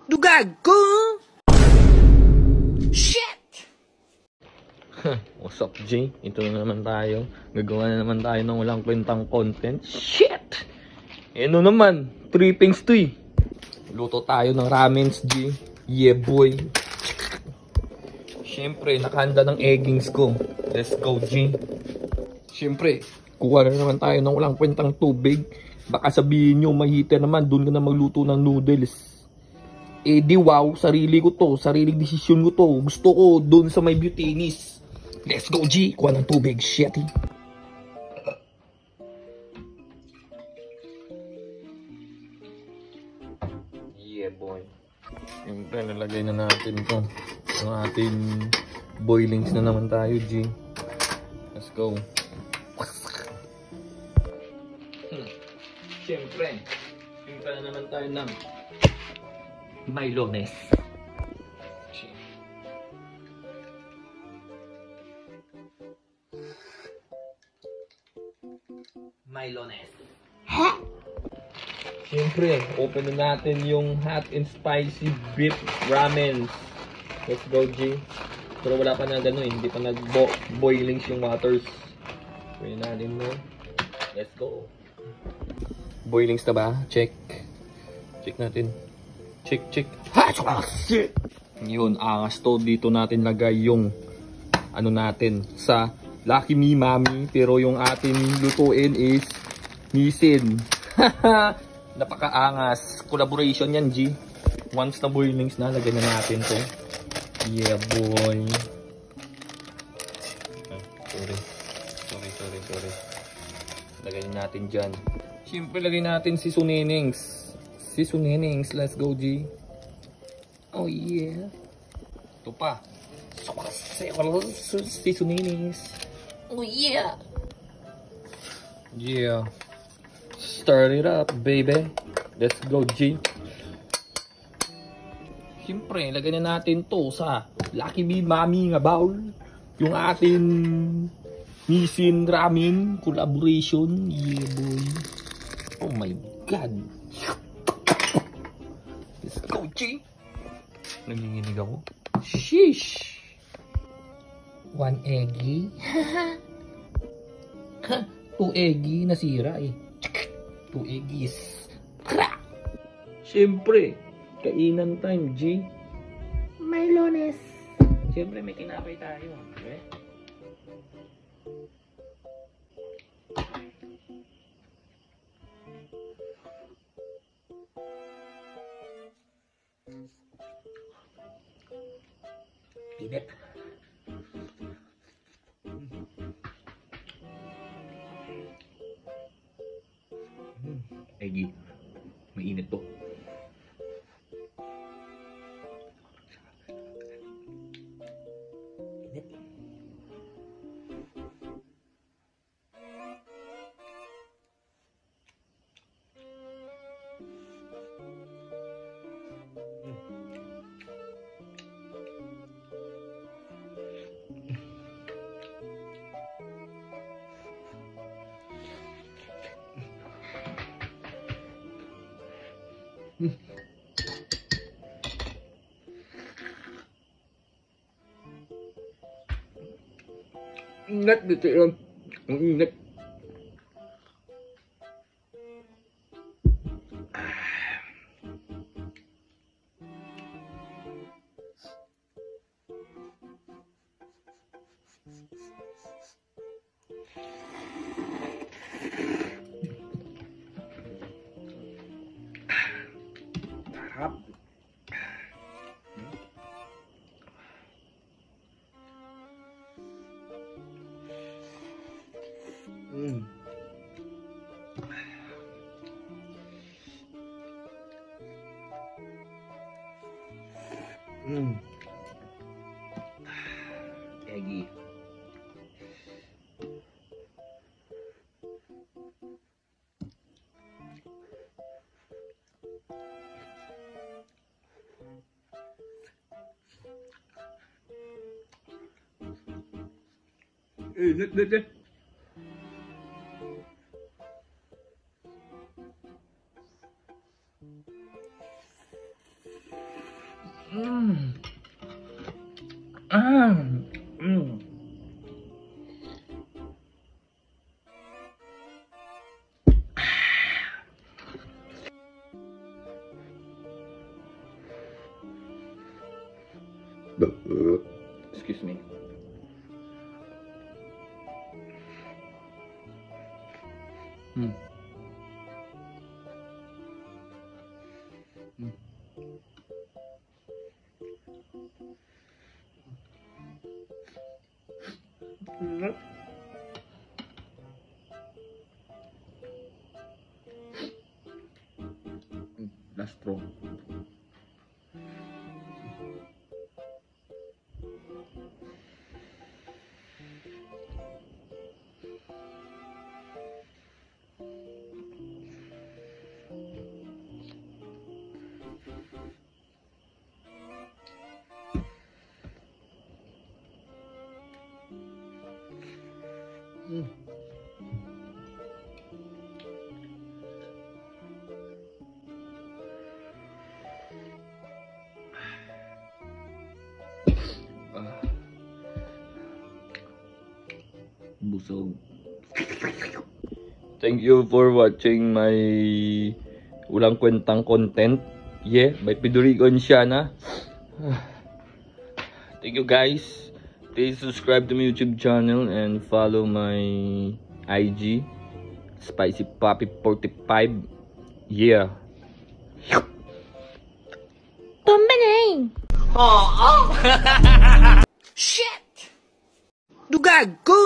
Dugag ko! Shit! What's up, Jay? Ito na naman tayo. Gagawa na naman tayo ng walang kwentang content. Shit! Ano naman? Trippings to eh. Luto tayo ng ramens, G. Yeah, boy. Siyempre, nakahanda ng eggings ko. Let's go, G. Siyempre, kuha na naman tayo ng walang kwentang tubig. Baka sabihin nyo, may heater naman. Doon ka na magluto ng noodles. Eh di wow, sarili ko to. Sariling desisyon ko to. Gusto ko doon sa may Butinis. Let's go, G. Kuha ng tubig. Shit, eh. Yeah, boy. Siyempre, nalagay na natin to. Yung ating boilings na naman tayo, G. Let's go. Siyempre, siyempre na naman tayo ng Mylones. Mylones. Ha? Siyempre, open na natin yung hot and spicy beef ramen. Let's go, G. Pero wala pa na gano'n, hindi pa nag-boilings yung waters. Pwede natin mo. Let's go. Boilings na ba? Check. Check natin. Check, check. Ha! Shit! Yun, angas to. Dito natin lagay yung ano natin sa Lucky Me Mami. Pero yung ating lutuin is Nissin. Napaka-angas. Collaboration yan, G. Once na boilings na, lagyan na natin to. Yeah, boy. Sorry. Lagyan natin dyan. Siyempre, lagyan natin si Suninings. Let's go, G. Oh, yeah. Ito pa. Si Suninings. Oh, yeah. Yeah. Start it up, baby. Let's go, G. Siyempre, lagyan na natin to sa Lucky Me Mami nga bowl. Yung ating Nissin Ramen collaboration. Yeah, boy. Oh my God. Let's go, G. Nanginginig ako. Sheesh. One eggy. 2 eggy. Nasira eh. 2 eggies. Siyempre, kainan time, G. Mylones. Siyempre, may tinapay tayo. Okay? Init. Eggy. Mainit to. Init. Ingat dito yun. Ang ingat. Sarap. Eggy. Net. Excuse me. Last straw. Busog. Thank you for watching my walang kwentang content. Yeah, may Pidurigon siya na. Thank you guys. Please subscribe to my YouTube channel and follow my IG Spicy Poppy 45. Yeah. Pambanay! Shit! Dugag ko!